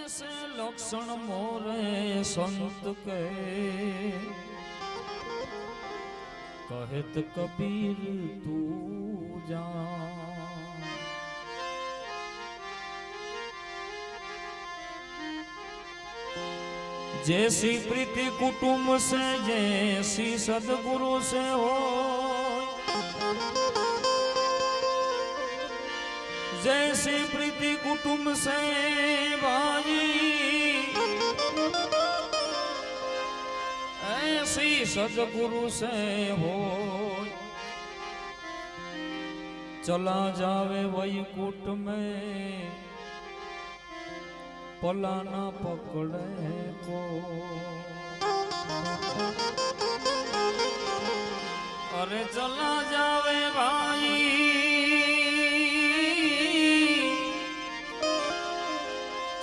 से लक्षण मोरे संत के कहत कबीर तू जा। जैसी प्रीति कुटुंब से जैसी सदगुरु से हो, जैसी प्रीति कुटुंब से भाई ऐसी सदगुरु से हो। चला जावे वैकुंठ में पलाना पकड़े को। अरे चला जावे भाई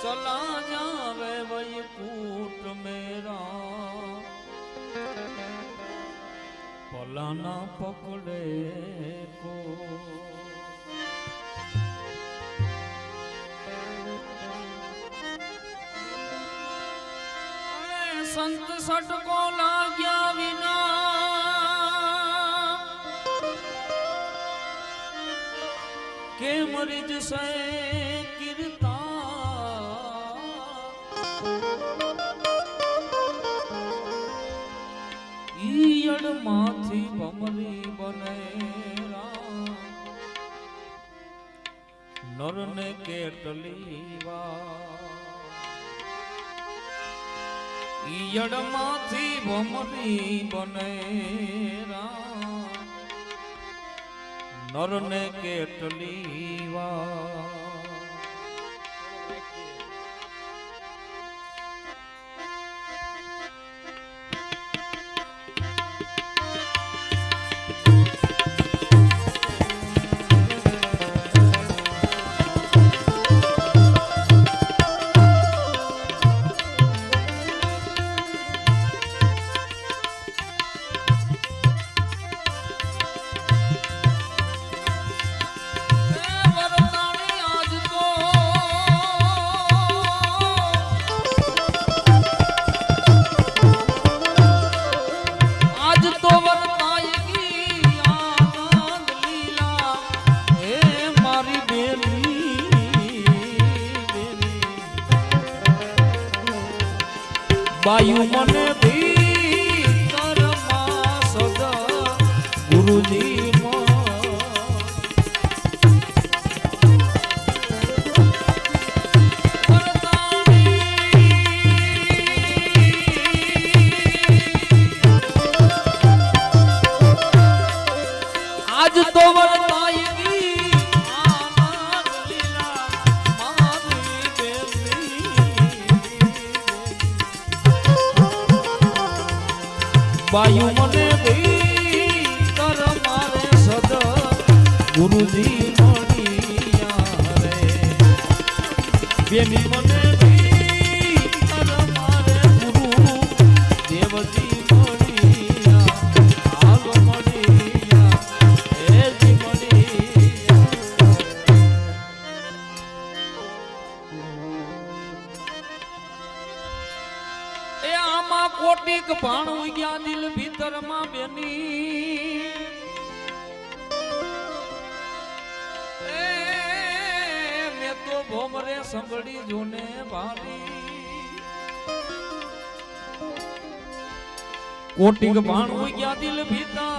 चला जावे वैकुंठ मेरा पलाना पकड़े को। संत सट को लाग्या विना के मरीज से गिरता। ईयड़ माथी भमरी बनेरा नर ने केटली वा। ईयड़ माथी भमरी बनेरा नर ने केटली वा। बायु मन भीतर मां सदा गुरुजी आज तो वर्ताएगी आनंद लीला मारी वायु मने भीतर मारे सदा गुरुजी मणिया रे। बेनी मने भीतर मारे गुरु देवजी मणिया आग मणिया ए जी मणिया। ए आमा कोटिक भाणु गया दिल भीतर मां बेनी। मैं तो भोमरे संगड़ी जोने भारी कोटिक भाणु गया दिल भीतर।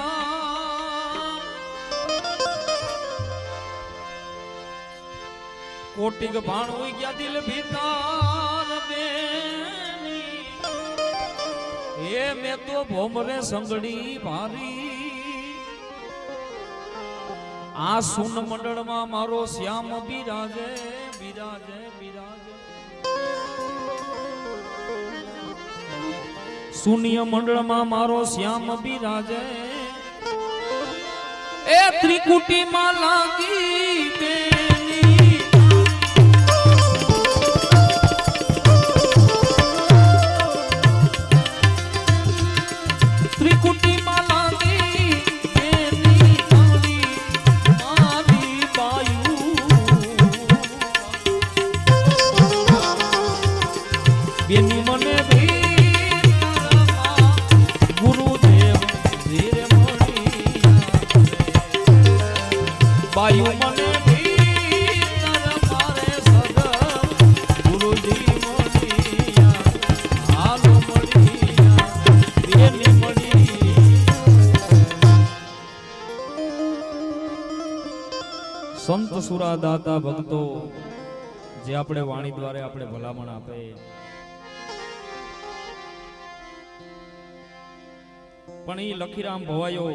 कोटिक भाणु गया दिल भीतर बेनी। ये मैं तो भोमरे संगड़ी भारी आ सुन मंडल में मारो श्याम बिराजे बिराजे बिराजे। शून्य मंडल में मारो श्याम बिराजे। ए त्रिकुटी में लागी बेनी। त्रिकुटी में लागी बेनी ताली मारी बायू। બેની મને ભીતરમાં ગુરુદેવ ધીરે મળી બાયુ મને ભીતર મારે સદા ગુરુજી મળી હાલો મળી બેની મળી સંત સુરા દાતા ભક્તો જે આપણે વાણી દ્વારા આપણે ભલામણ આપે પણ એ લખીરામ ભવાયો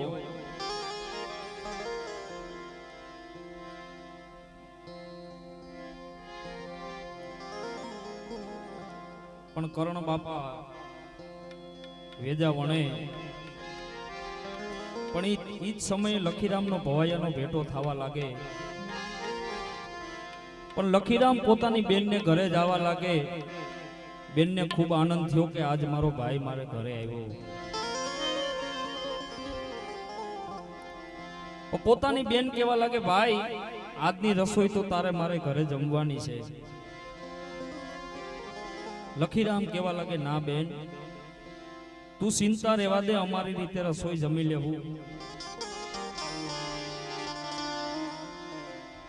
પણ કરણ બાપા વેજા વણે પણ ઈ જ સમયે લખીરામનો ભવાયાનો ભેટો થવા લાગે પણ લખીરામ પોતાની બેનને ઘરે જવા લાગે બેનને ખૂબ આનંદ થયો કે આજ મારો ભાઈ મારે ઘરે આવ્યો પોતાની બેન કહેવા લાગે ભાઈ આજની રસોઈ તો તારે મારે ઘરે જમવાની છે લખીરામ કહેવા લાગે ના બેન તું ચિંતા રહેવા દે અમારી રીતે રસોઈ જમી લેવું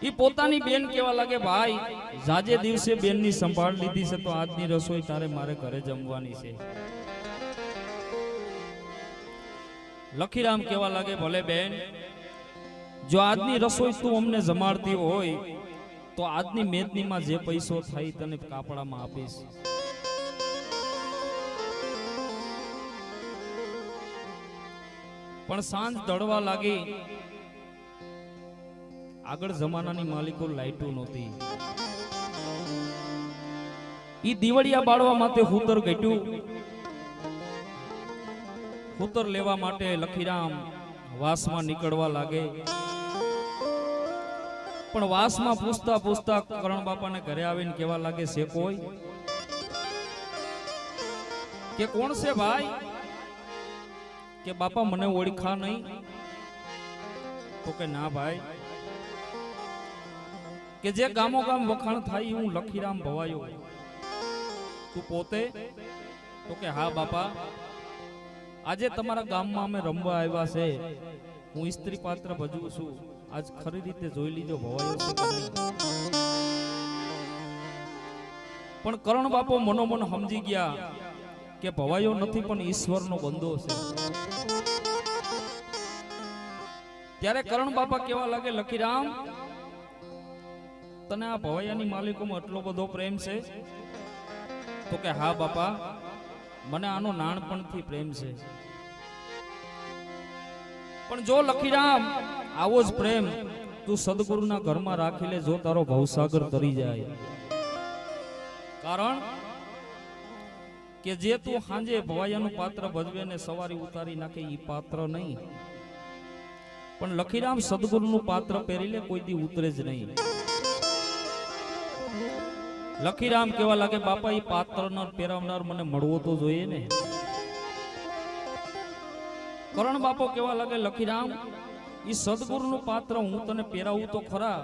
ઈ પોતાની બેન કહેવા લાગે ભાઈ જાજે દિવસે બેનની સંભાળ લીધી છે તો આજની રસોઈ તારે મારે ઘરે જમવાની છે લખીરામ કહેવા લાગે ભલે બેન જો આજની રસોઈ તું અમને જમાડતી હોય તો આજની મેદનીમાં જે પૈસો થાય તને કાપડામાં આપીશ પણ સાંજ ઢળવા લાગી આગળ જમાનાની માલિકો લાઈટો નહોતી ઈ દિવાળિયા બાળવા માટે હુતર ગટ્યું હુતર લેવા માટે લખીરામ વાસમાં નીકળવા લાગે પણ વાસમાં પૂછતા પૂછતા કરણ બાપાને ઘરે આવીને કહેવા લાગે છે કોઈ કે કોણ છે ભાઈ કે બાપા મને ઓળખા નહીં તો કે ના ભાઈ કે જે ગામો ગામ વખાણ થાય હું લખીરામ ભવાયો તું પોતે તો કે હા બાપા આજે તમારા ગામમાં અમે રમવા આવ્યા છે હું સ્ત્રી પાત્ર ભજવું છું આજ ખરી રીતે જોઈ લીધો ભવાયો છે કે નહીં પણ કરણ બાપો મનોમન સમજી ગયા કે ભવાયો નથી પણ ઈશ્વરનો બંદો છે ત્યારે કરણ બાપા કેવા લાગે લખીરામ તને આ ભવાયાની માલિકોમાં એટલો બધો પ્રેમ છે તો કે હા બાપા મને આનો નાનપણથી પ્રેમ છે પણ જો લખીરામ આવો જ પ્રેમ તું સદગુરુના ઘરમાં રાખી લે જો તારો ભવસાગર તરી જાય કારણ કે જે તું હાંજે ભવાયાનું પાત્ર ભજવે ને સવારી ઉતારી નાખે ઈ પાત્ર નહીં પણ લખીરામ સદગુરુનું પાત્ર પહેરી લે કોઈ દી ઉતરે જ નહીં લખીરામ કેવા લાગે બાપા ઈ પાત્ર ન પહેરાવનાર મને મળવો તો જોઈએ ને કરણ બાપો કેવા લાગે લખીરામ ઈ સદગુરુનું પાત્ર હું તને પહેરાવું તો ખરા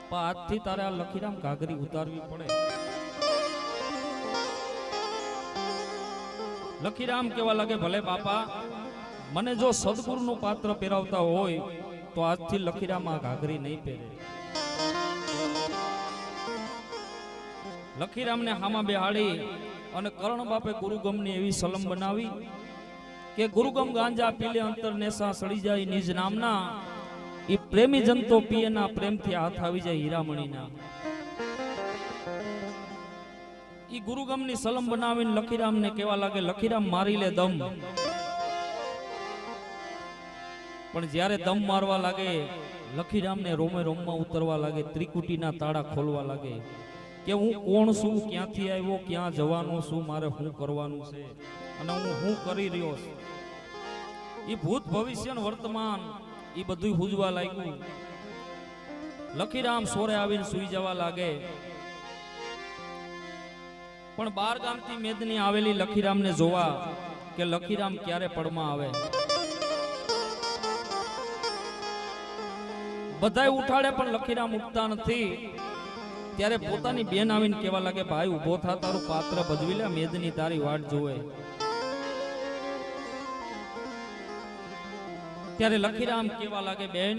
પણ આજથી તારે આ લખીરામ ઘાઘરી ઉતારવી પડે લખીરામ કેવા લાગે ભલે બાપા મને જો સદગુરુનું પાત્ર પહેરાવતા હોય તો આજથી લખીરામ આ ઘાઘરી નહીં પહેરે લખીરામને હામાં બેહાડી અને કરણ બાપે ગુરુગમની એવી સલમ બનાવી કે ગુરુગમ ગાંજા પીલે અંતર નેસા સડી જાય નિજ નામના એ પ્રેમી જનતો પીએના પ્રેમથી હાથ આવી જાય હીરામણીના ઈ ગુરુગમની સલમ બનાવીને લખીરામને કેવા લાગે લખીરામ મારી લે દમ પણ જ્યારે દમ મારવા લાગે લખીરામને રોમે રોમમાં ઉતરવા લાગે ત્રિકુટીના તાળા ખોલવા લાગે કે હું કોણ છું ક્યાંથી આવ્યો ક્યાં જવાનો છું મારે શું કરવાનું છે અને હું શું કરી રહ્યો છું એ ભૂત ભવિષ્ય વર્તમાન એ બધું હુજવા લાગ્યું લખીરામ સોરે આવીને સુઈ જવા લાગે પણ 12 ગામથી મેદની આવેલી લખીરામને જોવા કે લખીરામ ક્યારે પડમાં આવે બધાય ઉઠાડે પણ લખીરામ ઉઠતા નથી ત્યારે પોતાની બેન આવીને કહેવા લાગે ભાઈ ઊભો થા તારું પાત્ર ભજવી લે મેદની તારી વાટ જોવે. ત્યારે લખીરામ કહેવા લાગે બેન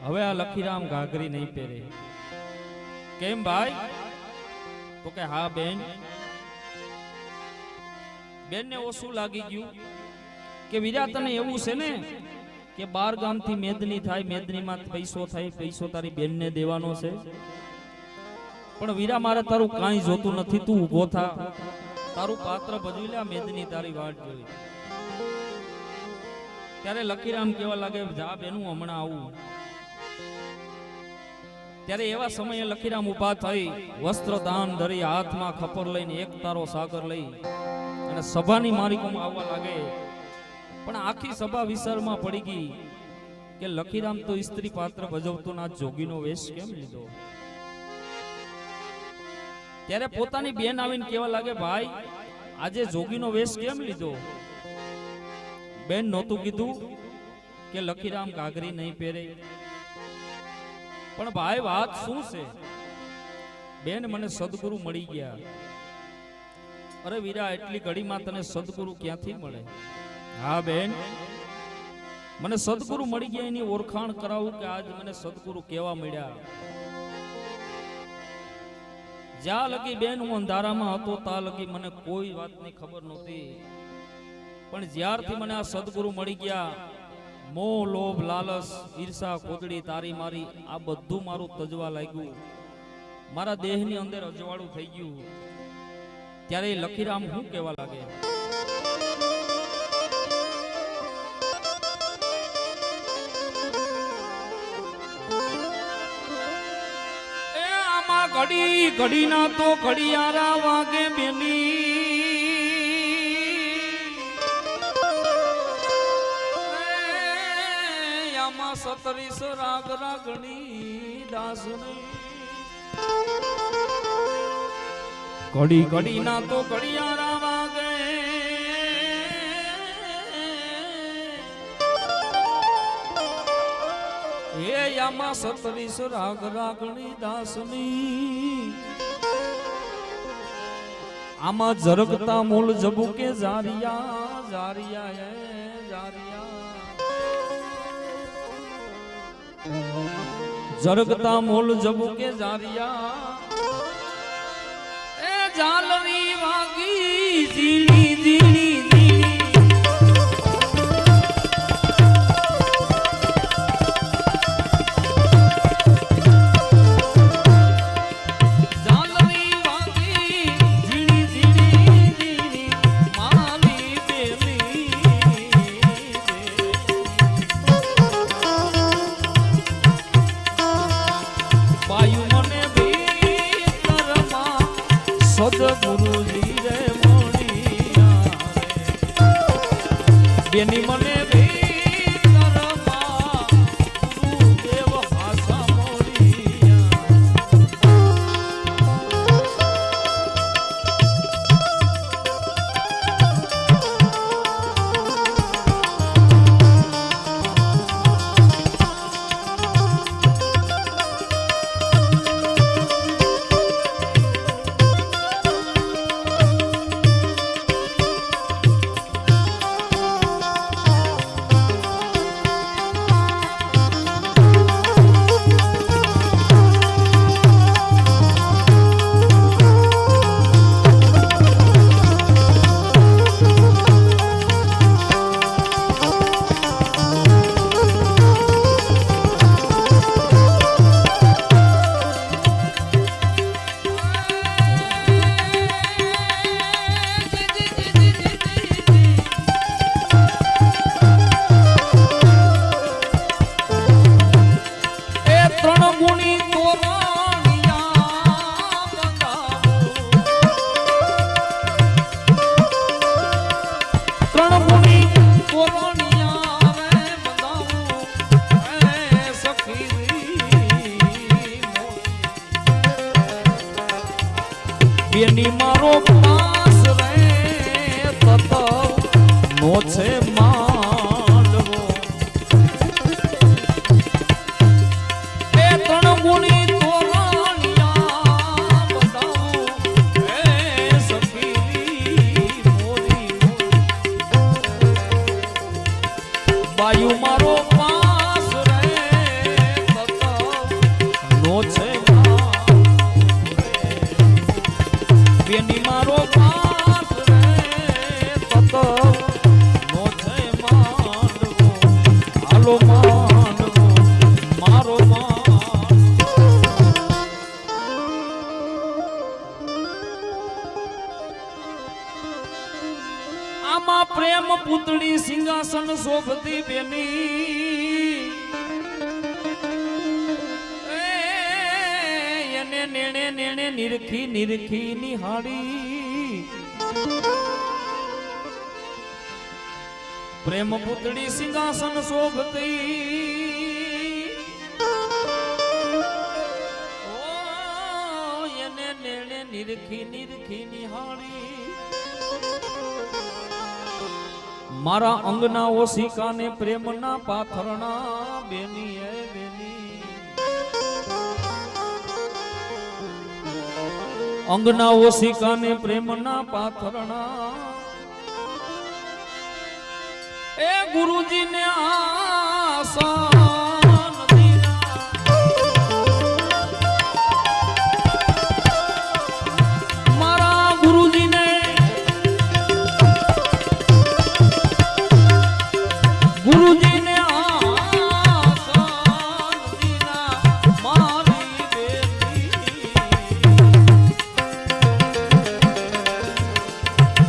હવે આ લખીરામ ઘાઘરી નહીં પહેરે. કેમ ભાઈ? તો કે હા બેન. બેન ને ઓછું લાગી ગયું કે વીરા તને એવું છે ને કે 12 ગામથી મેદની થાય, મેદનીમાં પૈસો થાય, પૈસો તારી બેનને દેવાનો છે. પણ વીરા મારે તારું કાંઈ જોતું નથી, તું ઊભો થા તારું પાત્ર ભજવી લે મેદની તારી વાટ જોઈ. ત્યારે લખીરામ કેવા લાગે જા બેનું હમણાં આવું. ત્યારે એવા સમયે લખીરામ ઊભા થઈ વસ્ત્ર દાન ધરી હાથમાં ખપર લઈને એક તારો સાગર લઈ અને સભાની મારીકોમાં આવવા લાગે. પણ આખી સભા વિચારમાં પડી ગઈ કે લખીરામ તો સ્ત્રી પાત્ર ભજવતો ના જોગીનો વેશ કેમ લીધો. ત્યારે પોતાની બેન આવીને કહેવા લાગે ભાઈ આજે જોગીનો વેશ કેમ લીધો. બેન નહોતું કીધું કે લખીરામ ઘાઘરી નહીં પહેરે. પણ ભાઈ વાત શું છે? બેન મને સદગુરુ મળી ગયા. અરે વીરા એટલી ઘડીમાં તને સદગુરુ ક્યાંથી મળે? હા બેન મને સદગુરુ મળી ગયા એની ઓળખાણ કરાવું કે આજ મને સદગુરુ કેવા મળ્યા. જ્યાં લગી બેન હું અંધારામાં હતો ત્યાં લગી મને કોઈ વાતની ખબર નહોતી. પણ જ્યારથી મને આ સદગુરુ મળી ગયા મોહ લોભ લાલચ ઈર્ષા ખોદડી તારી મારી આ બધું મારું તજવા લાગ્યું. મારા દેહની અંદર અજવાળું થઈ ગયું. ત્યારે લખીરામ હું કહેવા લાગે ઘડી ઘડી ના તો ઘડિયારા વાગે બેની આમાં 37 રાગ રાગણી દાસની. ઘડી ઘડી ના તો ઘડિયારા વાગે એ આમાં 37 રાગ રાગણી દાસની. આમાં જરગતા મૂળ જબુકે જારિયા જારિયા એ જારિયા જરગતા મૂળ જબુકે જારિયા એ જાલવી વાગી ઝીણી ઝીણી સદગુરુજી રે મોણિયા બેની મને ગુરુદેવ હાસા મોણિયા. બેની મારો પાસ રે તત નો છે માંડવો એ ત્રણ ગુણી તોરણિયા બેની મારો પાસ રે તત નો છે માંડવો હાલો માંડવો મારો આમાં પ્રેમ પૂતળી સિંહાસન શોભતી બેની એને નેણે નેણે નિરખી નિરખી નિહાળી પ્રેમ પૂતળી સિંહાસન શોભતી એને નેણે નિરખી નિરખી નિહાળી મારા અંગના ઓશિકાને પ્રેમના પાથરણા બેની એ બેની અંગના ઓશિકાને પ્રેમના પાથરણા એ ગુરુજીને આસન મારા ગુરુજીને ગુરુજીને આસન દીના મારી બેટી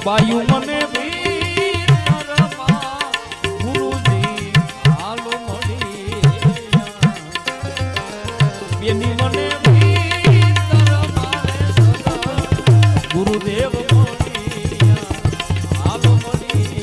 બાયુ મને ભીતરમાં ગુરુજી હાલો મળી બેની મને ભીતર મારે સદા ગુરુદેવ મળી હાલો મળી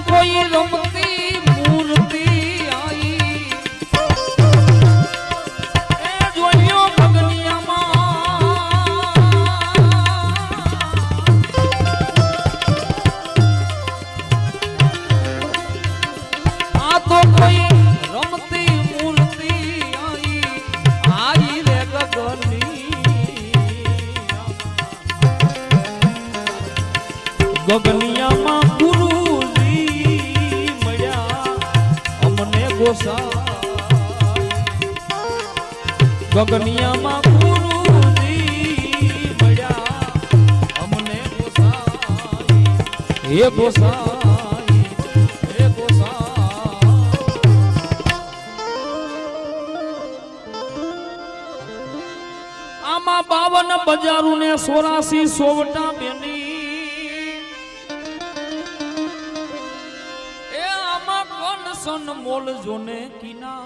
કોઈ રમતી મૂર્તિ આઈ એ જોયો ગગનિયામાં આ તો કોઈ રમતી મૂર્તિ આઈ આઈ રે ગગનિયામાં ગુરુ ગગનિયામાં ગુરુજી મળ્યા અમને ગોસાઈ હે ગોસાઈ હે ગોસાઈ આમાં 52 બજારું ને 84 સોવટા બેની સન મોલ જોને કિના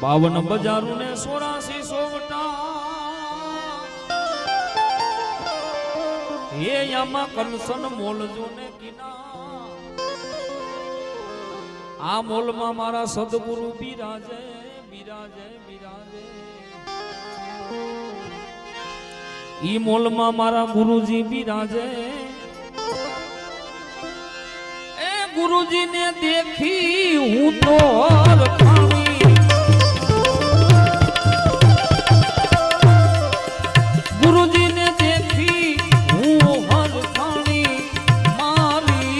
52 બજારું ને 84 સોવટા હે આમાં કંસન મોલ જોને કિના આ મોલમાં મારા સદગુરુ બિરાજે બિરાજે બિરાજે ઈ મોલમાં મારા ગુરુજી બિરાજે गुरुजी ने देखी हूँ तो रखानी गुरुजी ने देखी हूँ हर खानी मारी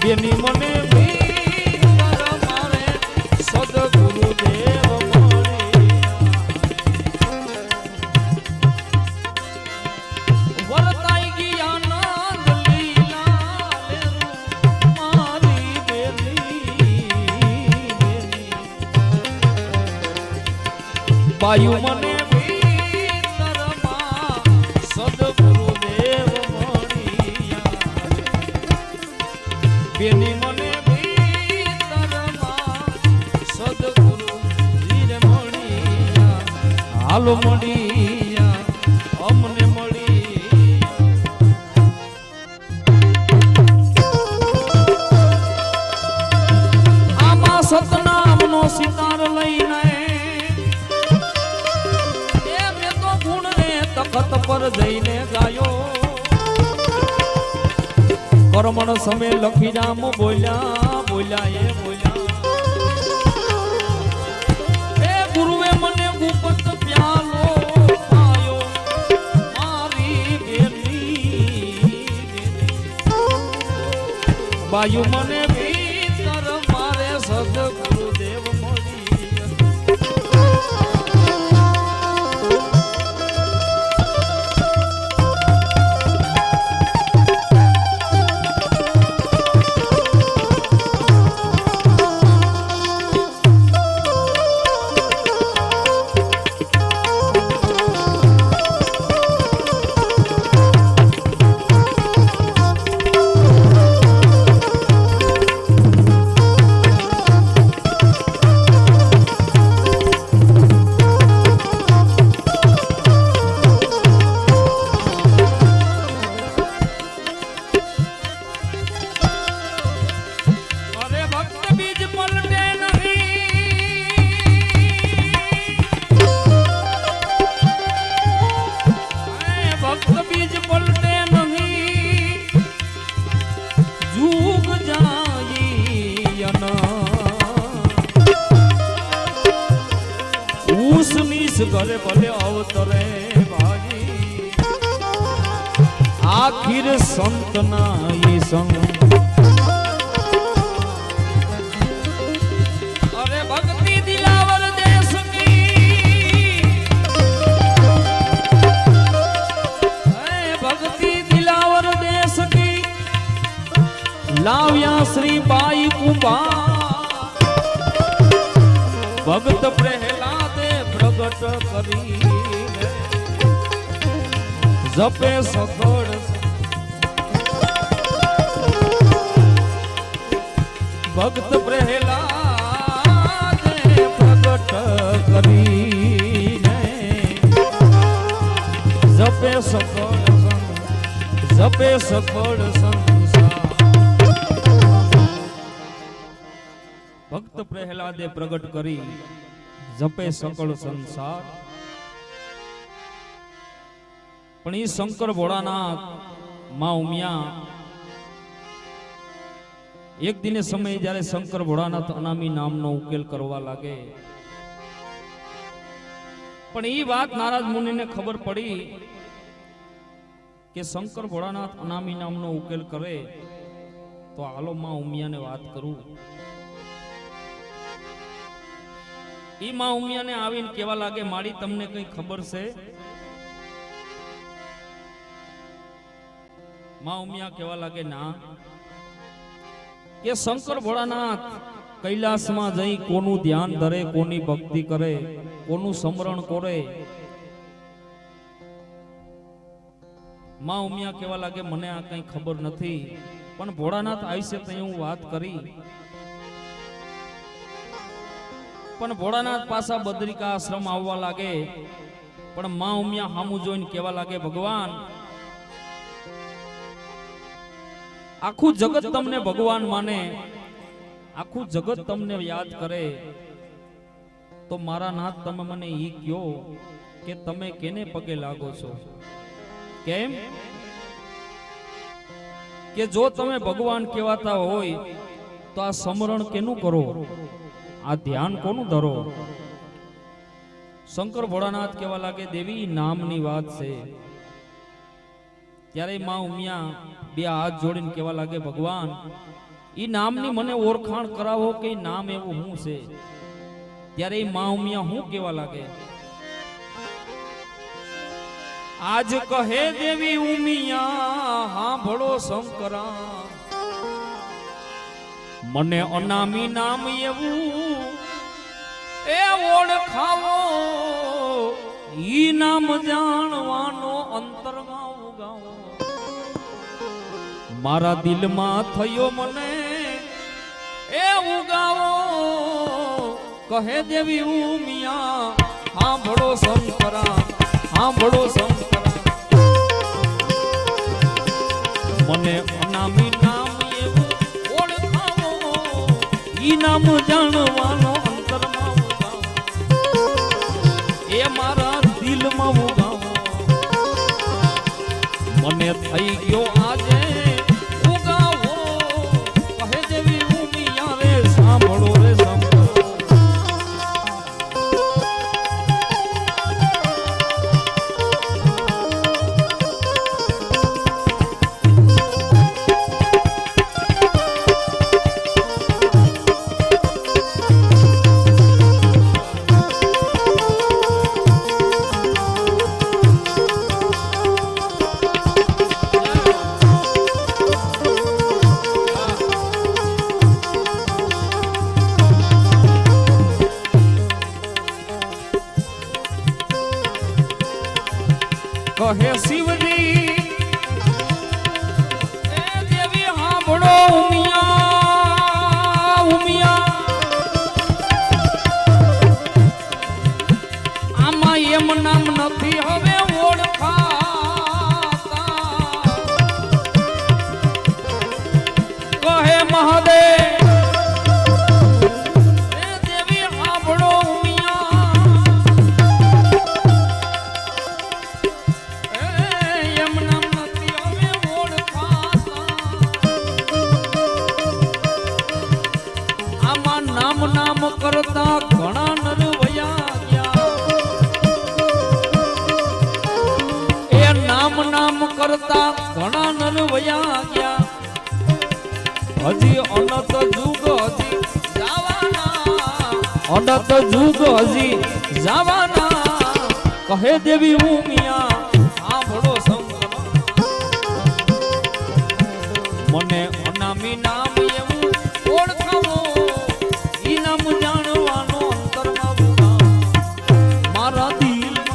बेनी मने भी मारे सदगुरु देव બાયુ મને ભીતરમાં સદગુરુદેવ મળ્યા બેની મને ભીતરમાં સદગુરુ વીર મળ્યા હાલો મળી અમને મળી આમાં સતનામનો સિતાર લઈને મેં તો ગુણને તખત પર જઈને ગાયો કર્મણ સમય લખી રામ બોલ્યા બોલ્યા એ બોલ્યા એ ગુરુએ મને ગુપ્ત પ્યાલો પાયો મારી બેની બાયુ મને ભીતર મારે સદગુરુદેવ મળી ઘરે ભલે અવતરે ભાઈ આખીર સંતના ઈ સંગ અરે ભક્તિ દિલાવર દેશ કી ભક્તિ દિલાવર દેશ કી લાવ્યા શ્રી બાઈ કુંભા ભગત પ્રહલાદે પ્રગટ કરીને જપે સખડ ભક્ત પ્રહલાદે પ્રગટ કરીને જપે સખડ સંસાર ભક્ત પ્રહલાદે પ્રગટ કરી જપે સકળ સંસાર પણ ઈ શંકર ભોળાનાથ માં ઉમિયા એક દિને સમયે જ્યારે શંકર ભોળાનાથ અનામી નામનો ઉકેલ કરવા લાગે પણ ઈ વાત નારદ મુનિને ખબર પડી કે શંકર ભોળાનાથ અનામી નામનો ઉકેલ કરે તો હાલો માં ઉમિયાને વાત કરું ઈ માં ઉમિયાને આવીને કેવા લાગે માડી તમને કઈ ખબર છે માં ઉમિયા કેવા લાગે ના કે શંકર ભોળાનાથ કૈલાસમાં જઈ કોનું ધ્યાન ધરે કોની ભક્તિ કરે કોનું સ્મરણ કરે માં ઉમિયા કેવા લાગે મને આ કઈ ખબર નથી પણ ભોળાનાથ આવશે તો હું વાત કરી પણ ભોળાનાથ પાછા બદ્રિકા આશ્રમ આવવા લાગે પણ માં ઉમિયા હામું જોઈને કેવા લાગે ભગવાન આખું જગત તમને ભગવાન માને આખું જગત તમને યાદ કરે તો મારા નાથ તમે મને ઈ કયો કે તમે કેને પગે લાગો છો કેમ કે જો તમે ભગવાન કહેવાતા હોય તો આ સ્મરણ કેનું કરો આ ધ્યાન કોનું ધરો શંકર ભોળાનાથ કેવા લાગે દેવી નામની વાત છે ત્યારે માં ઉમિયા બે હાથ જોડીને કેવા લાગે ભગવાન ઈ નામની મને ઓળખાણ કરાવો કે નામ એવું હું છે ત્યારે માં ઉમિયા હું કેવા લાગે આજ કહે દેવી ઉમિયા હાંભળો શંકરા મને અનામી નામ એવું એ ઓળખાવો ઈ નામ જાણવાનો અંતરમાં ઉગાવો મારા દિલમાં થયો મને એ ઉગાવો કહે દેવી ઉમિયા સાંભળો શંકરા સાંભળો શંકરા મને અનામી નામ એવું ઓળખાવો ઈ નામ જાણવાનો અંતરમાં ઉગાવો એ મારા દિલમાં ઉગાવો મને થઈ ગયો આજે ઉગાવો કહે જેવી ઉમિયા રે સાંભળો રે સાંભળો કહે શિવજી એ દેવી સાંભળો ઉમિયા ઉમિયા આમાં એમ નામ નથી હવે ઓળખાતા કહે મહાદેવ એ દેવી સાંભળો નામ કરતા ઘણા નર વયા ગયા એ નામ કરતા ઘણા નર વયા ગયા હજી અનંત જુગ હજી જવાના અનંત જુગ હજી જવાના કહે દેવી ઉમિયા સાંભળો શંકર મને અનામી નામ એવું ઓળખાવો નામ જાણવાનો અંતરમાં ઉગાવો મારા દિલમાં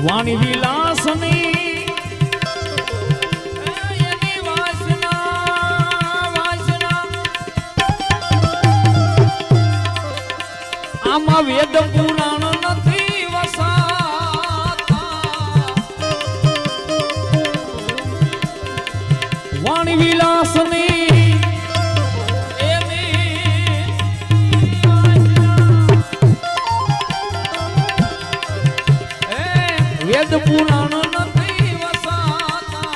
વાણી વિલાસની એની વાસના આમાં વેદ પુરાણ નથી વસાતા વાણી વિલાસની વેદ પુરાણ નથી વસાતા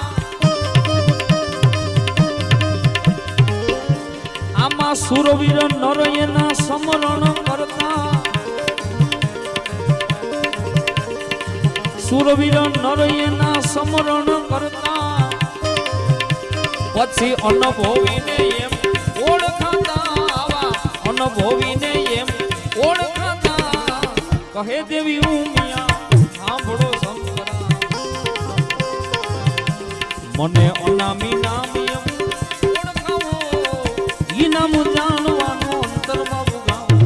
આમાં સુરવીર નરયના સમરણ કરતા સુરવીર નરયના સમરણ કરતા પછી અનુભવીને એમ ઓળખાતા અનુભવીને એમ ઓળખાતા કહે દેવી ઉમિયા સાંભળો શંકરા મને અનામી નામ એમ ઓળખાવો ઈ નામ જાણવાનો અંતરમાં ઉગાવો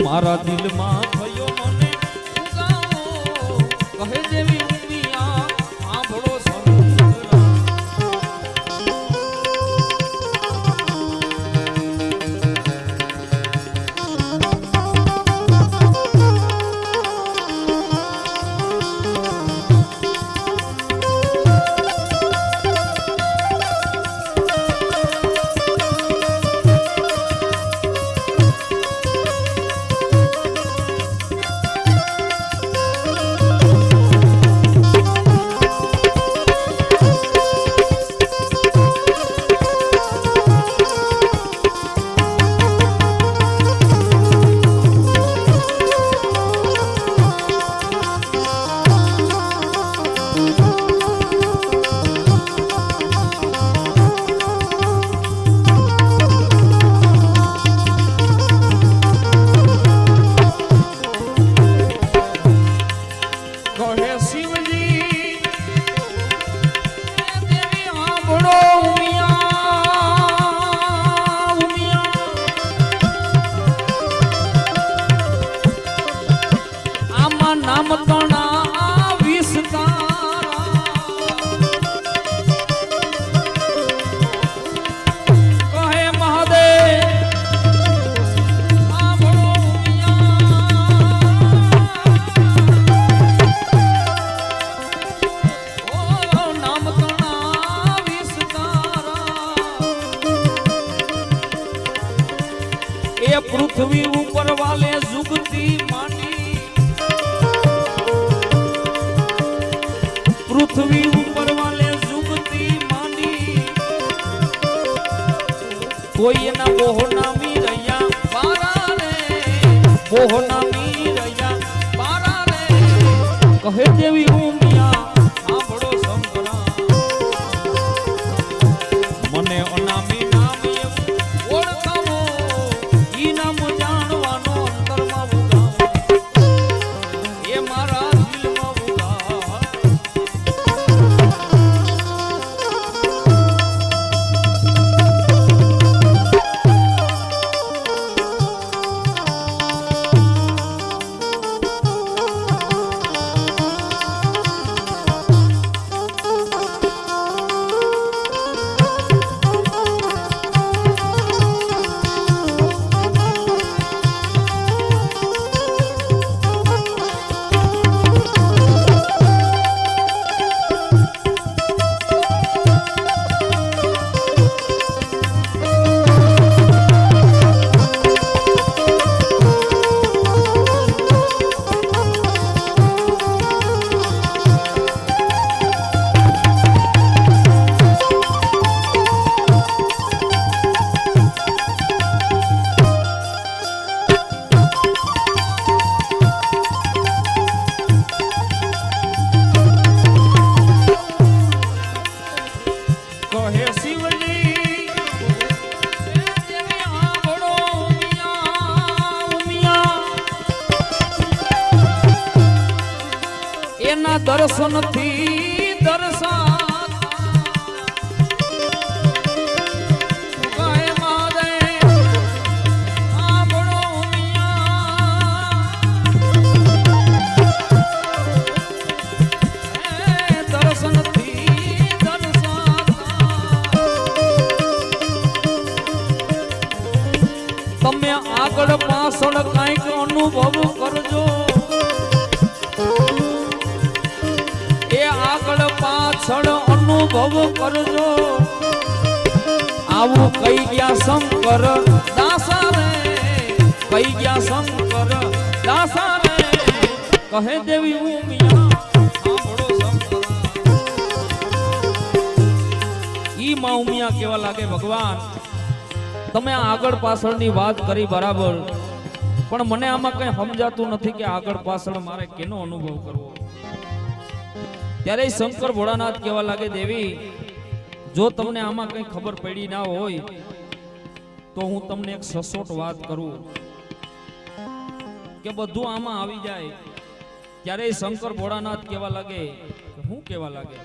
મારા દિલમાં થયો મને ઉગાવો કહે દેવી ઉમિયા સાંભળો શંકરા પૃથ્વી ઉપર વાલે જુગતી માંડી, પૃથ્વી ઉપર વાલે જુગતી માંડી, કોઈ એના બોહનામી રહ્યા પારા રે, બોહનામી રહ્યા પારા રે, કહે દેવી ઉમિયા સાંભળો શંકરા, મને અનામી નામ એવું ઓળખાવો, ઈ નામ જાણવાનો અંતરમાં ઉગાવો, એ મારા દિલમાં ઉગાવો. દર્શન થી દર્શન કહે મારે આંબળો દર્શન થી દર્શન તમે આગળ પાછળ કંઈક અનુભવ કરજો, આગળ પાછળ અનુભવ કરજો, આવું કઈ ગયા શંકર દાસા રે, કઈ ગયા શંકર દાસા રે, કહે દેવી ઉમિયા સાંભળો શંકર. ઈ માં ઉમિયા કેવા લાગે ભગવાન, તમે આગળ પાછળની વાત કરી બરાબર, પણ મને આમાં કઈ સમજાતું નથી કે આગળ પાછળ મારે કેનો અનુભવ કરવો. ત્યારે શંકર ભોળાનાથ કહેવા લાગે દેવી, જો તમને આમાં કઈ ખબર પડી ના હોય તો હું તમને એક સચોટ વાત કરું કે બધું આમાં આવી જાય. ત્યારે શંકર ભોળાનાથ કહેવા લાગે, હું કહેવા લાગે,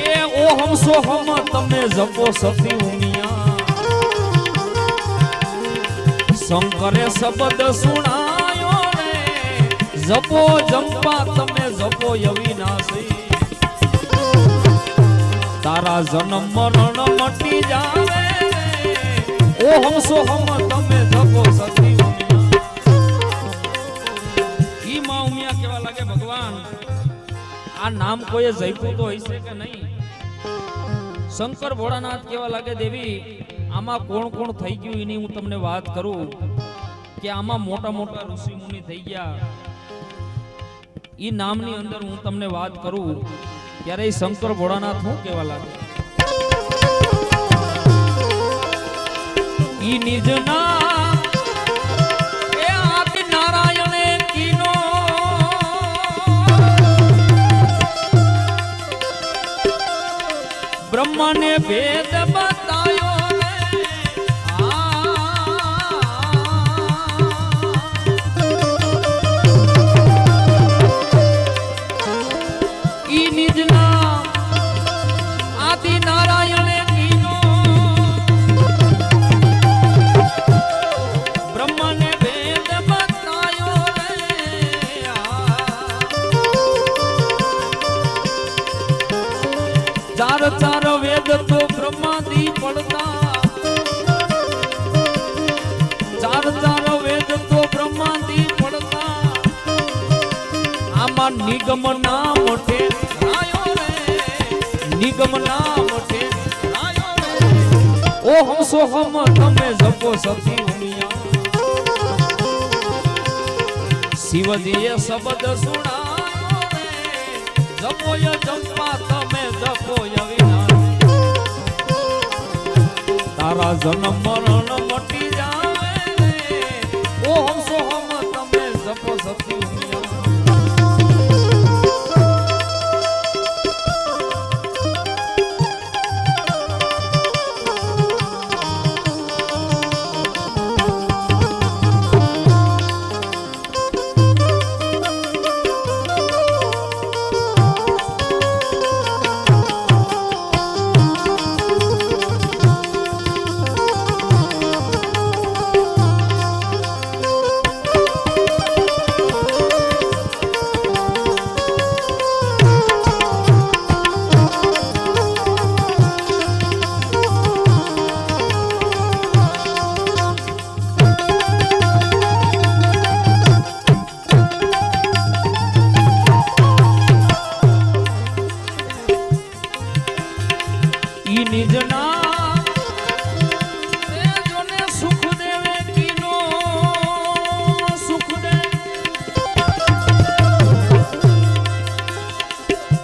એ ઓહમ સોહમ તમે જપો સતી ઉમિયા, શંકરે શબ્દ સુણાયો, જપો જંપા તમે જપો અવિનાશી, તારા જન્મ મરણ મટી જાવે, ઓહમ સોહમ તમે જપો સતી ઉમિયા. ઈ માં ઉમિયા કેવા લાગે ભગવાન, આ નામ કોઈએ જપ્યું તો હશે કે નહીં. શંકર ભોળાનાથ કેવા લાગે દેવી, આમાં કોણ કોણ થઈ ગયું એની હું તમને વાત કરું કે આમાં મોટા મોટા ઋષિ મુનિ થઈ ગયા. ઈ નામની અંદર હું તમને વાત કરું ત્યારે શંકર ભોળાનાથ હું કેવા લાગે, ઈ નિજ નામ એ આદિ નારાયણે કીનો, બ્રહ્માને ભેદ બતાયો, ચાર ચાર વેદ તો બ્રહ્માદી પડતા, ચાર ચાર વેદ તો બ્રહ્માદી પડતા, આમાં નિગમ ના મોઠે રાયો રે, નિગમ ના મોઠે રાયો રે, ઓ હંસો હમ તમે જપો સતી ઉમિયા શિવજીએ શબ્દ સુણાયો રે જપોય જપા તમે જપોય વિના તારા જન્મ મરણ મટી જાય રે ઓ હંસો હમ તમે જપો સતી ઉમિયા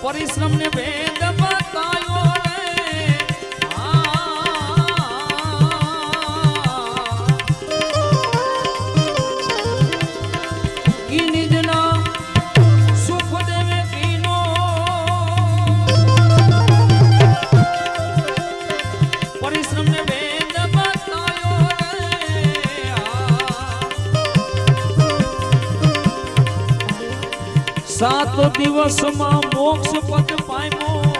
પરિશ્રમ ને ભેદ બતાયો રે ઈ નિજના સુખ દેવે કીનો પરિશ્રમ ને ભેદ બતાયો રે સાત દિવસમાં મોક્ષ પદ પામ્યો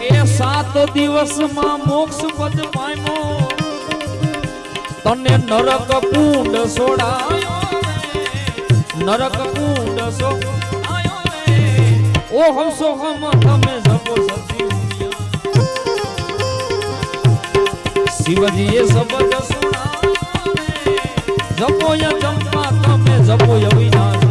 એ સાત દિવસમાં મોક્ષ પદ પામ્યો તને નરક કુંડ છોડાયો નરક કુંડ છોડાયો રે ઓ હંસો હમ તમે જપો સતી શિવજીએ શબ્દ સુણાયો રે જપોય જપા તમે જપોય વિનાશ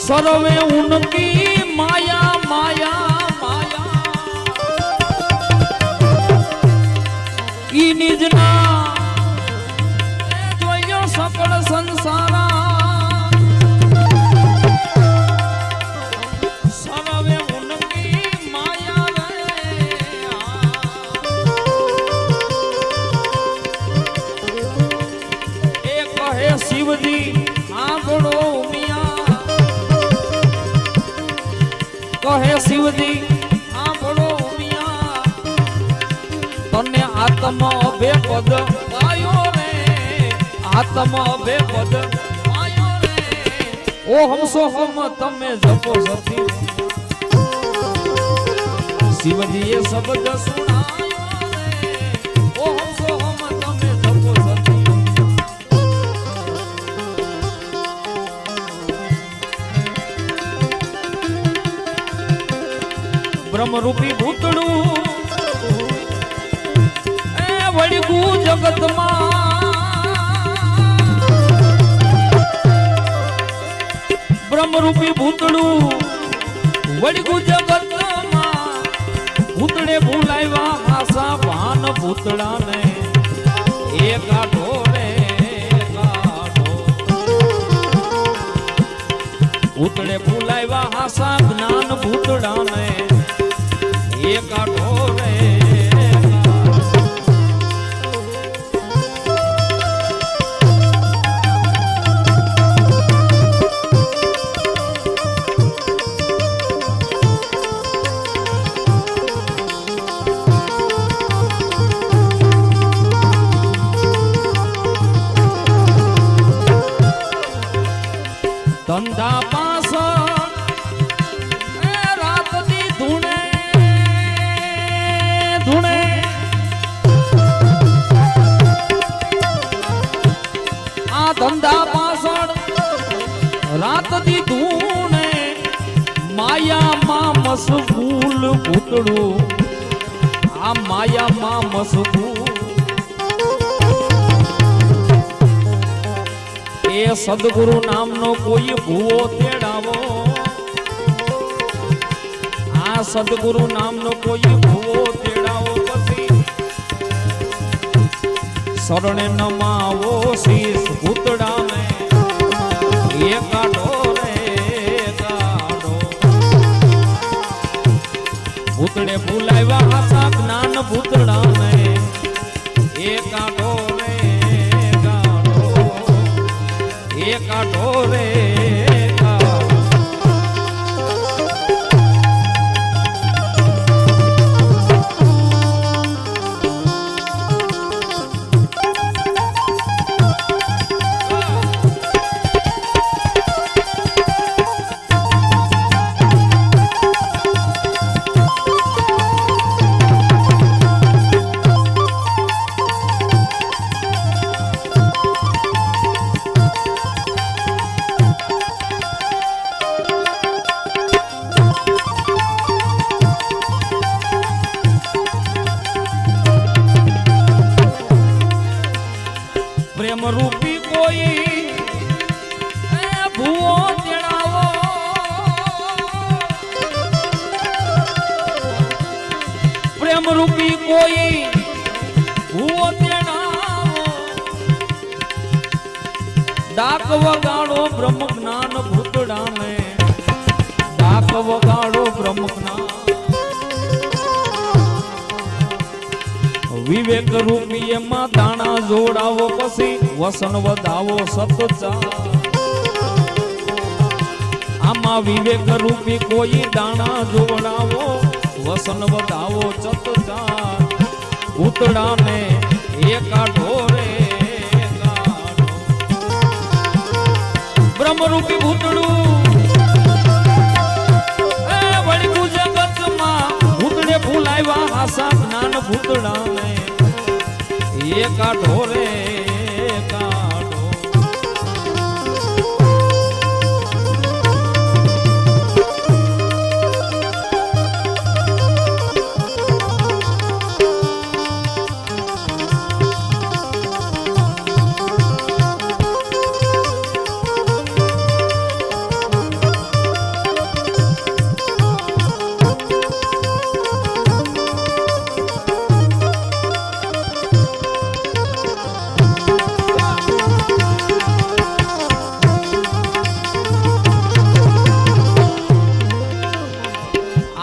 सर्वे उनकी माया माया माया ई निजना જોયો સકળ સંસારા सर्वे उनकी माया रे एक કહે શિવજી આંગળો કહે શિવજી આંભળો ઉમિયા તને આત્મ અભેપદ પાયો રે આત્મ અભેપદ પાયો રે ઓ હંસો હમ તમે જપો સતી શિવજીએ શબ્દ સુણાયો રે ઓ હંસો હમ તમે જપો સતી બ્રહ્મરૂપી ભૂતળું એ વળગું જગતમાં બ્રહ્મરૂપી ભૂતળું વળગું જગતમાં ભૂતળે ભૂલાવ્યા આશા ભાન ભૂતળાને એ કાઢો રે કાઢો ઉતળે ફૂલાવ્યા હાસા જ્ઞાન ભૂતડાને એ કાઢો રે ધંધા પાછળ રાત દી ધૂણે ધૂણે આ ધંધા પાછળ રાત દી ધૂણે માયામાં મશગુલ ભૂતડું આ માયામાં મશગુલ એ સદગુરુ નામનો કોઈ ભૂવો તેડાવો આ સદગુરુ નામનો કોઈ ભૂવો તેડાવો પછી શરણે નમાવો શીશ ભૂતડાને એ કાઢો રે કાઢો ભૂતડે ભૂલાવ્યા હાસા જ્ઞાન ભૂતડાને એ કાઢો રે એ કાઢો રે પ્રેમ રૂપી કોઈ ભૂવો તેડાવો પ્રેમ રૂપી કોઈ ભૂવો તેડાવો ડાક વગાડો બ્રહ્મ જ્ઞાન ભૂતડાને ડાક વગાડો બ્રહ્મ જ્ઞાન વિવેક રૂપી એમાં દાણા જોડાવો પછી વસન વધાવો સતચા આમાં વિવેક રૂપી કોઈ દાણા જોડાવો વસન વધાવો સતચા ભૂતડાને એ કાઢો રે કાઢો બ્રહ્મરૂપી ભૂતડું એ વળગું જગતમાં ભૂતડે ફૂલાવ્યા હાસા જ્ઞાન ભૂતડાને એ કાઢો રે કાઢો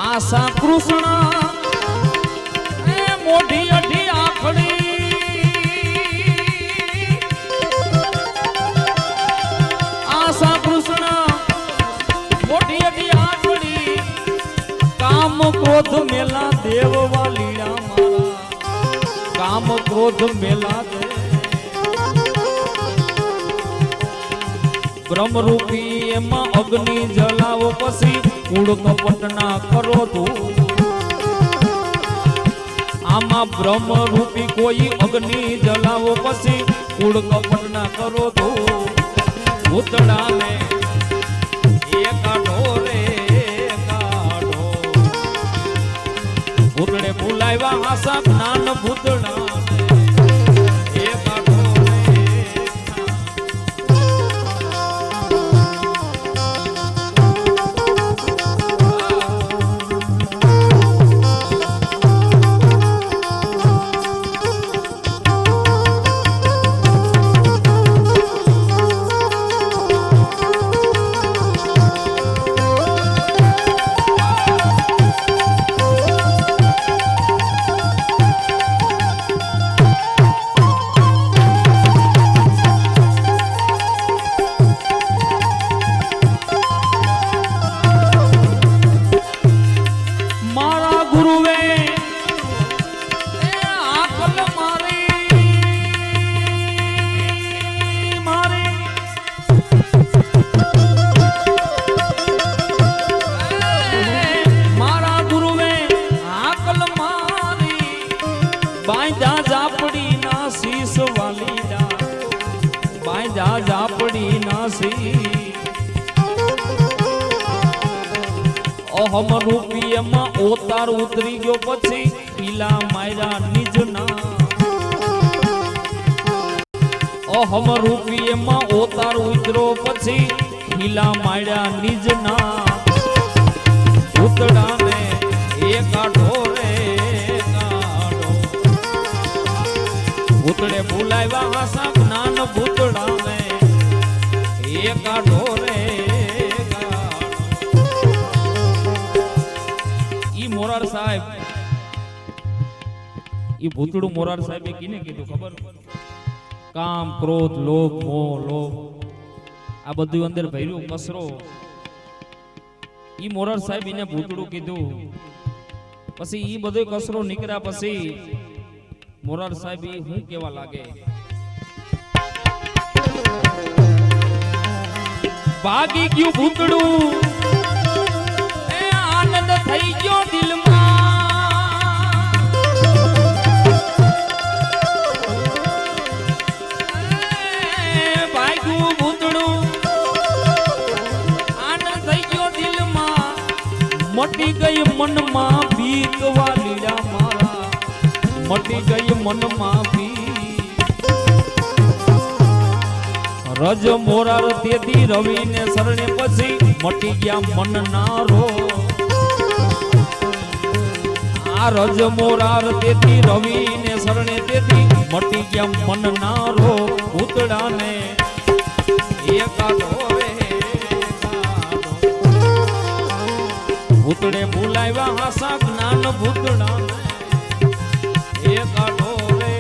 આશા કૃષ્ણ એ મોઢી અઢી આખડી આશા કૃષ્ણ મોઢી અઢી આખડી કામ ક્રોધ મેલા દેવ વાલીડા મારા કામ ક્રોધ મેલા દેવ બ્રહ્મરૂપી એમાં અગ્નિ જલાવો પછી કુળ કપટ ના કરો તું આમાં બ્રહ્મ રૂપી કોઈ અગ્નિ જલાવો પછી કુળ કપટ ના કરો તું ભૂતડાને એ કાઢો રે કાઢો ભૂતડે ભૂલાવ્યા હાસા જ્ઞાન ભૂતડાને એ કાઢો અહમ રૂપી એમાં ઓતાર ઉતરી ગયો પછી પીલા માયરા નિજના અહમ રૂપી એમાં ઓતાર ઉતરો પછી પીલા માયરા નિજના ભૂતડાને એ કાઢો રે કાઢો ભૂતડે ભૂલાવ્યા આશા જ્ઞાન ભૂતડાને એ કાઢો રે મોરાર સાહેબ ઈ ભૂતડું મોરાર સાહેબે કીને કીધું ખબર કામ ક્રોધ લોભ મોહ લોભ આ બધું અંદર ભર્યું કસરો ઈ મોરાર સાહેબ એને ભૂતડું કીધું પછી ઈ બધો કસરો નીકળ્યા પછી મોરાર સાહેબ ઈ હું કેવા લાગે ભાગી ગયું ભૂતડું આનંદ થઈ ગયો દિલમાં ભાગ્યું ભૂતડું આનંદ થઈ ગયો દિલમાં મટી ગઈ મનમાં બીક વાલીડા મારા મટી ગઈ મનમાં બીક રજ મોરાર તેથી રવિને શરણે પછી મટી ગયા મનના રો આ રજ મોરાર તેથી રવિને શરણે તેથી મટી ગયા મનના રો ભૂતડાને એકાદો રે ભૂતડે ભૂલાવ્યા હાસા જ્ઞાન ભૂતડાને એકાદો રે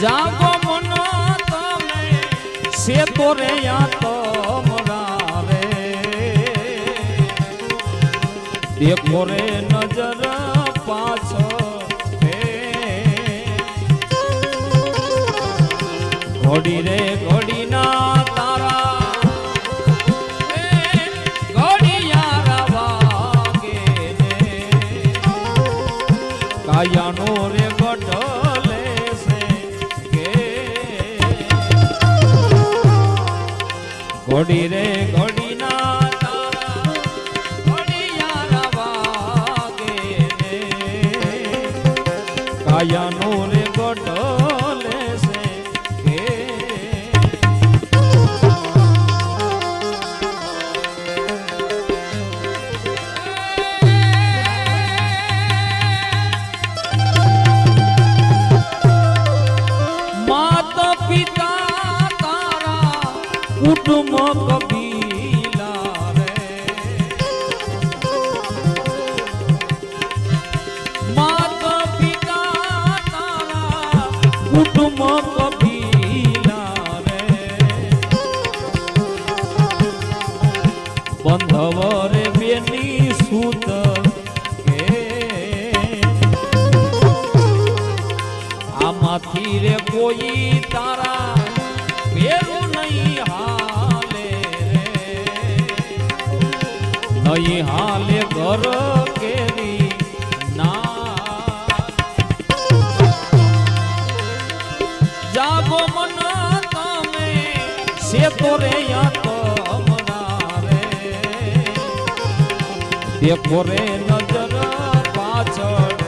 જાગો મન તમે સે તો રે યા તમરા રે દેખો રે નજર પાછ ઘડી રે ઘડી ના તારા ઘડિયારા વાગે કાયાનો રે ગઢલે ઘડી રે ઘડી ના તારા ઘડિયારા વાગે કાયાનો રે ગઢલે છે માતા પિતા તારા કુટુંબ કબીલા રે માતા પિતા તારા કુટુંબ કબીલા રે બંધવ રે બેની સૂત કે આમાંથી રે કોઈ તારા ભેરું નહીં હાલે રે નહીં હાલે ઘર કેરી ના જાગો મન તમે સે તો રે યા તમરા રે દેખો રે નજર પાછળ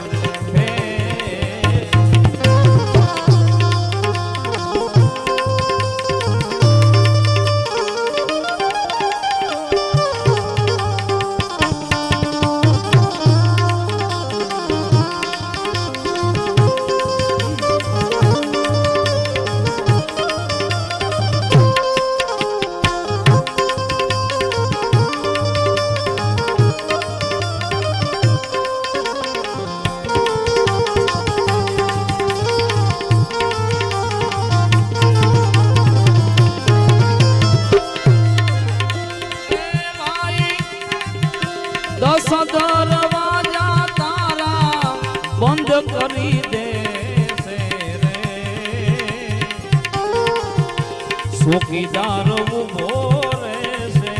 10 દરવાજા તારા બંધ કરી દે ચોકીદાર ઉભો રહેશે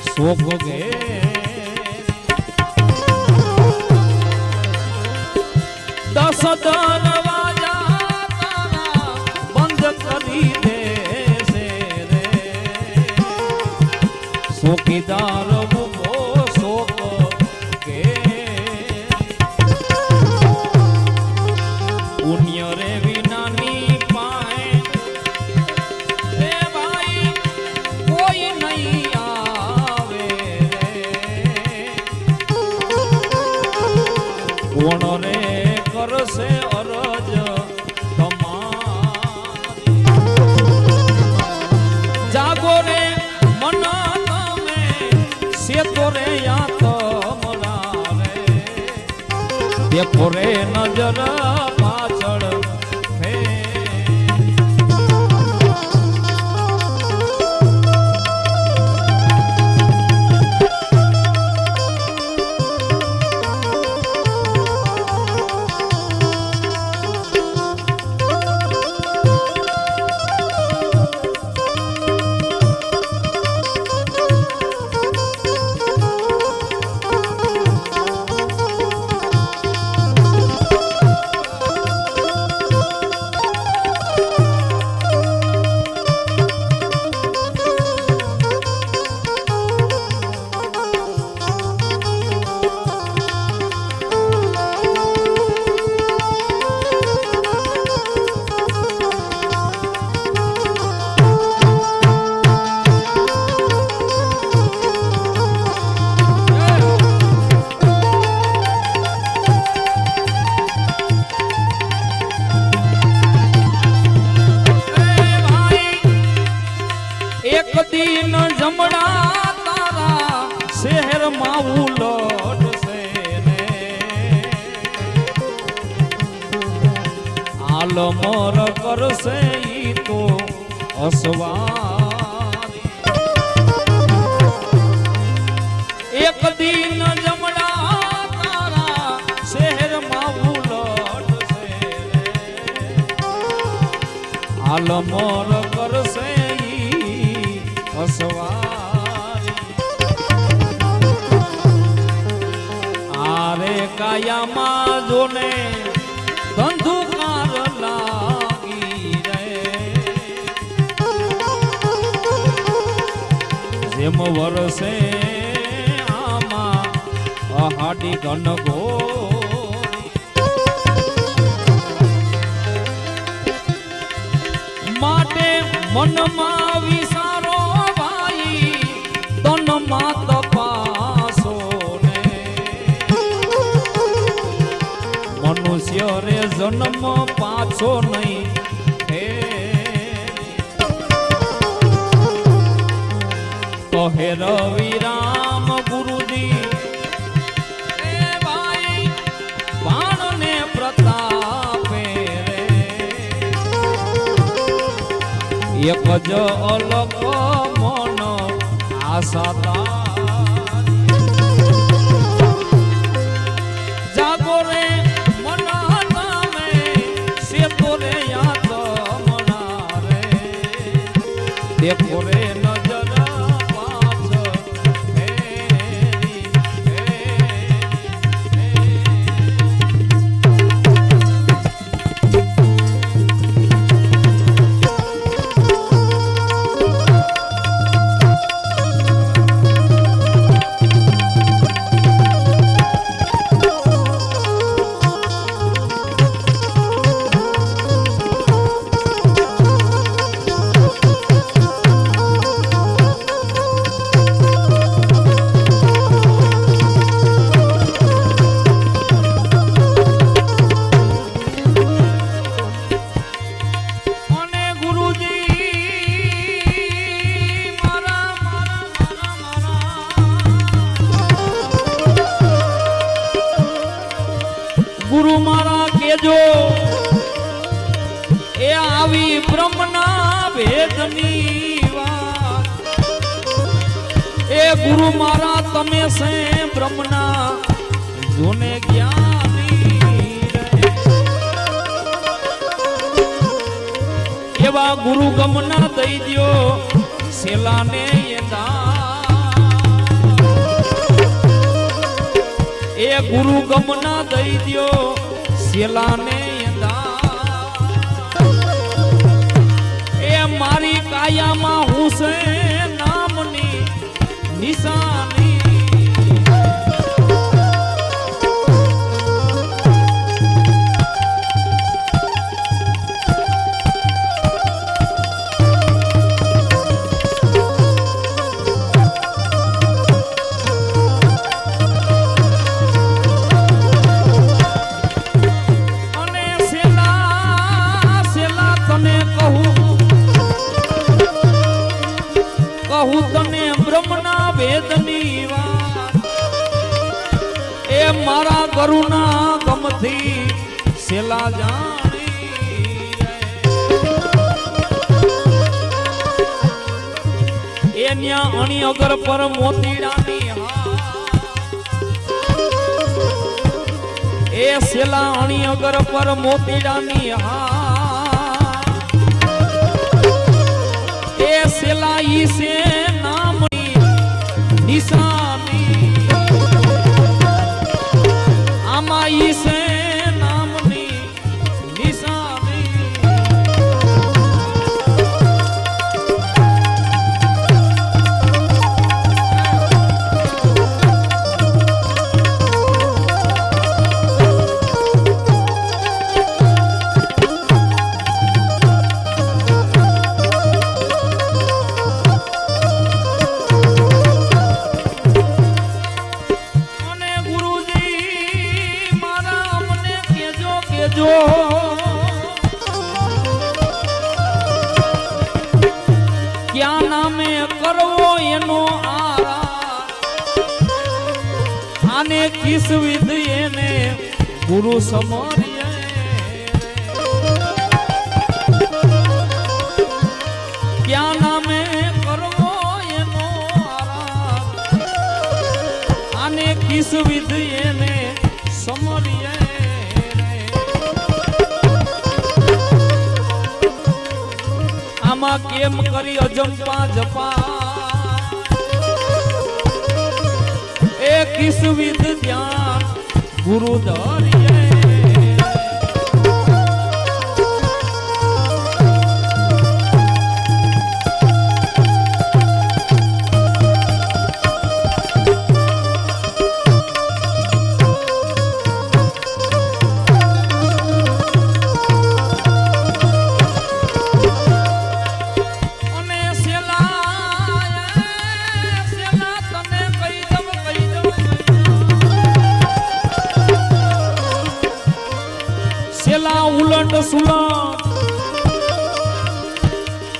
શોક ગે 10 દરવાજા તારા બંધ કરી દેશે રે ચોકીદાર ઉભો શોક ગે પુણ્ય રે વિનાની કોણ રે કરશે અરજ તમારી જાગો રે મન તમે સેતો રે યા તમરા રે દેખો રે નજર પાછળ દિન જમણા તારા શહેરમાં ઉલટશે ને આલમર કરશે ઈ તો અસવારી એક દિન જમણા તારા શહેરમાં ઉલટશે આલમર કરશે આરે કાયામાં જોને ધંધુકાર લાગી રે જેમ વરસે આમાં અહાડી ઘનઘોરી માટે મનમાં વિસારો માત પાસો ને મનુષ્ય રે જન્મ પાછો નહીં કહે રવિ રામ ગુરુજી ભાઈ બાણ ને પ્રતાપે રે એક જ અલગ મન જાગો રે મના તમે સેતો રે યાદ મના રે દેખો રે નજર પાછળ ગુરુ મારા કેજો એ આવી બ્રહ્મના ભેદની વાત એ ગુરુ મારા તમે સે બ્રહ્મના જોને જ્ઞાની એવા ગુરુ ગમના દઈ દ્યો સેલાને એ ગુરુ ગમના દઈ દ્યો સેલાને એ મારી કાયામાં હું છે નામની નિશાની કહું તને બ્રહ્મના વેદની વાત એ મારા કરુણા ગમથી સેલા જાણી એ ન્યા અણી અગર પર મોતીડાની એ સેલા અણી અગર પર મોતીડાની સેલા ઈ સે નામની નિશાની આમાં ઈ સે નામની નિશાની ક્યાં નામે કરવો એનો આને કિસ વિધિ એને ગુરુ સમરીએ ક્યાં નામે કરવો એનો આને કિસ વિધિ એને સમરીએ કેમ કરી અજંપા જપા એ કિસ વિધ ધ્યાન ગુરુ ધરિયે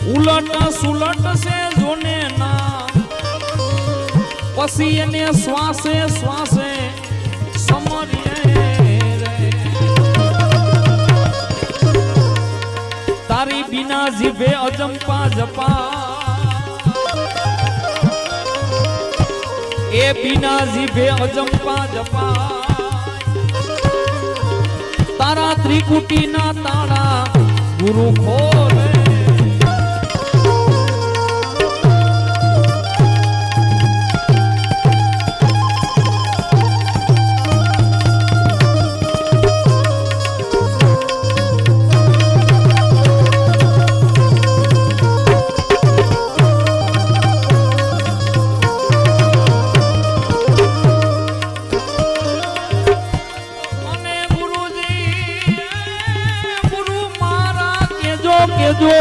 ઉલટ સુલટ છે જોને ના પછી એને શ્વાસે શ્વાસે સમરીએ રે તારી બિના જીભે અજંપા જપા એ બિના જીભે અજંપા જપા તારા ત્રિકુટી ના તાળા ગુરુ ખોલે કેજો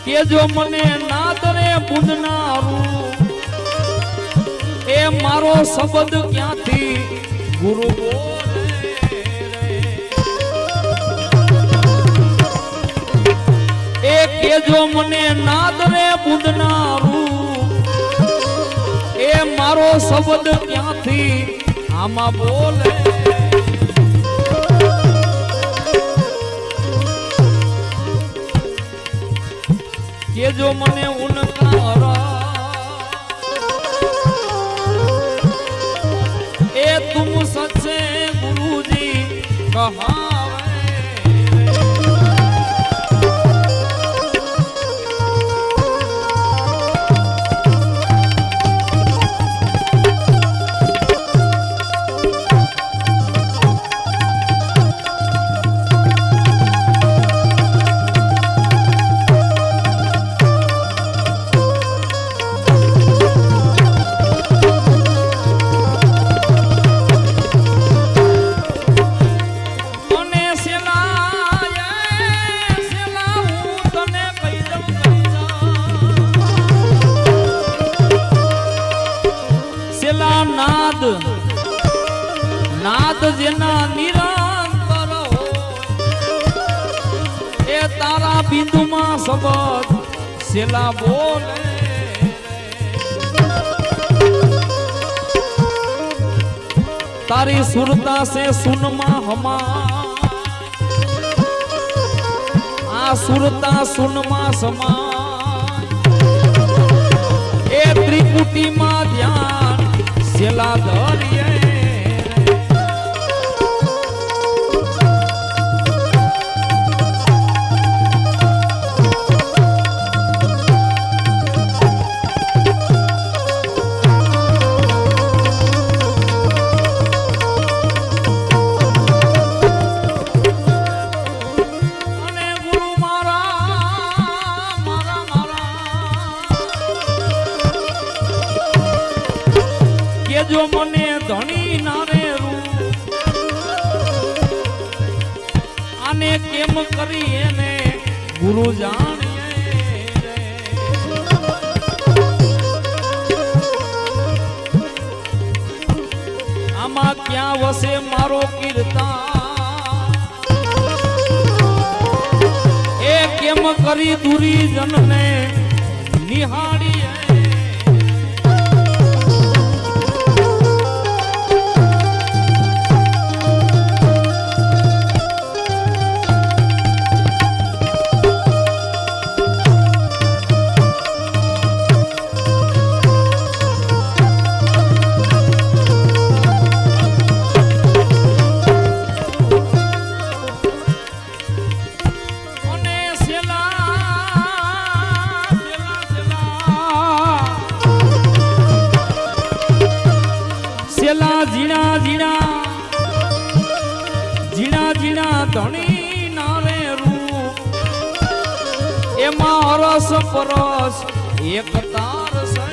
કેજો મને નાદરે બુંદનારું એ મારો શબ્દ ક્યાંથી ગુરુ બોલે એ કેજો મને નાદરે બુંદનારું એ મારો શબ્દ ક્યાંથી આમાં બોલે जो मने उनका ए तुम सच्चे गुरुजी कहावे नाद जेना निरंतर हो ए तारा बिंदु मां शब्द सेला बोले तारी सुरता से सुनमा हमा आ सुरता सुनमा समा ए त्रिकुटी मां ध्यान सेला धरिए जो मने धनी नारे रू आने केम करी एने गुरु जानिए आमा क्या वसे मारो कीर्ता ए केम करी दूरी जन ने निहाड़ी जीना जीना जीना जीना धनी नारे रूप एमा अरस परस एक तार से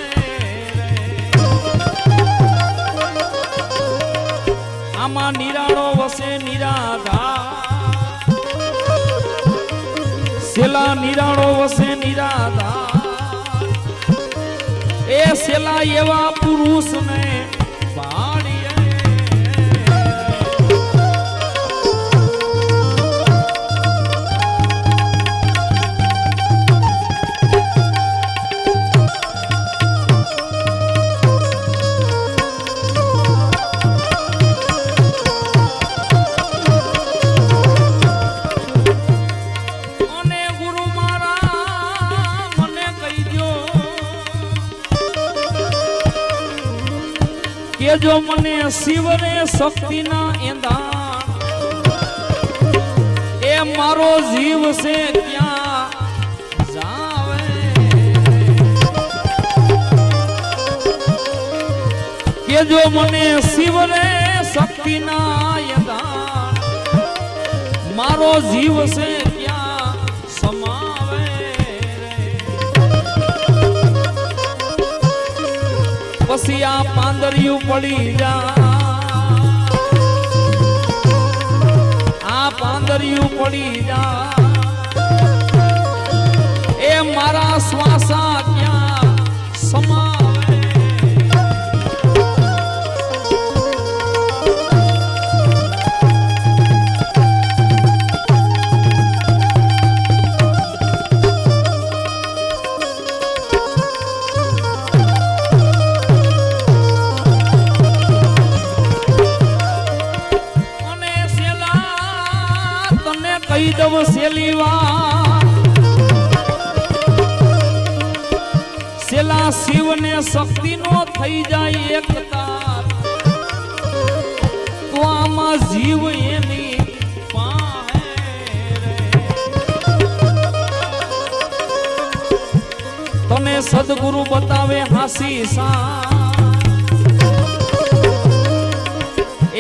आमा निराळो वसे निराधार सेला निराळो वसे निराधार ए सेला एवा पुरुष ने के जो मने शिव ने शक्ति ना एंदान ए मारो जीव से क्या जावे के जो मने शिव ने शक्ति ना एंदान मारो जीव से क्या समावे पसिया पांदरियू पड़ी जा आ पांदरियू पड़ी जा ए मारा श्वासा क्या समावे कही दब सेलीवा સેલા શિવને શક્તિનો થઈ જાય એક તાર તો આમાં જીવ એની પાસે રે. તને સદગુરુ બતાવે હાસી સા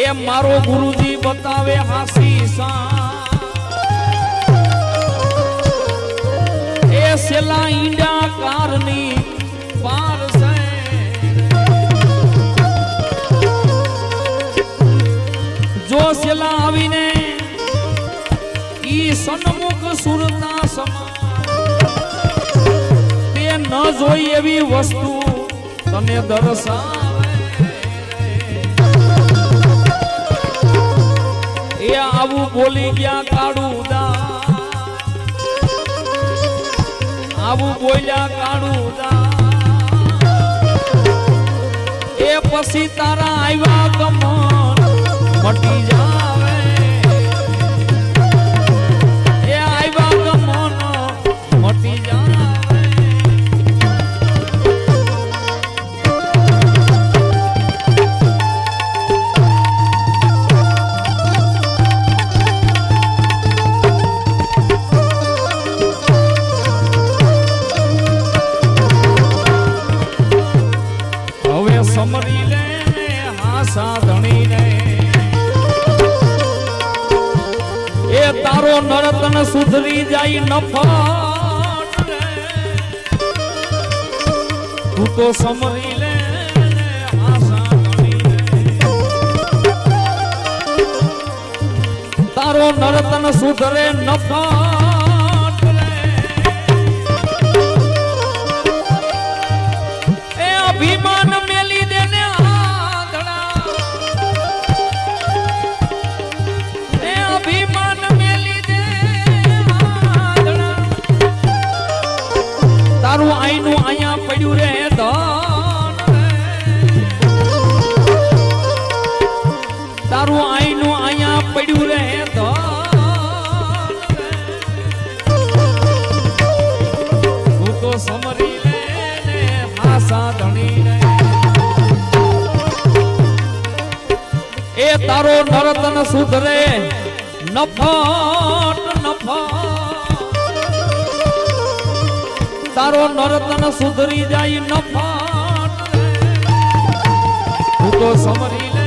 એ મારો ગુરુજી બતાવે હાસી સા એ સેલા ઈંડા કારની પાર છે. જો સેલા આવીને ઈ સન્મુખ સુરતા સમાન તે ન જોઈ એવી વસ્તુ તને દર્શાવે એ આવું બોલી ગયા કાળુદા આવું બોલ્યા કાળુદા એ પછી તારા આવ્યા ગમન મટી જાવે એ આવ્યા ગમન મટી જાવે. સમરી લે હાસા ધણી રે એ તારો નરતન સુધરી જાય નફટ રે. તું તો સમરી લે હાસા ધણી રે તારો નરતન સુધરે નફટ રે. એ અભિમાન તારું આઈનું અહીંયા પડ્યું રે ધન તારું આઈનું અહીંયા પડ્યું રે ધન તું તો સમરી લે ને હાસા ધણી રે એ તારો નરતન સુધરે નફટ નફટ તારો નરતન સુધરી જાય નફટ તું તો સમરી લે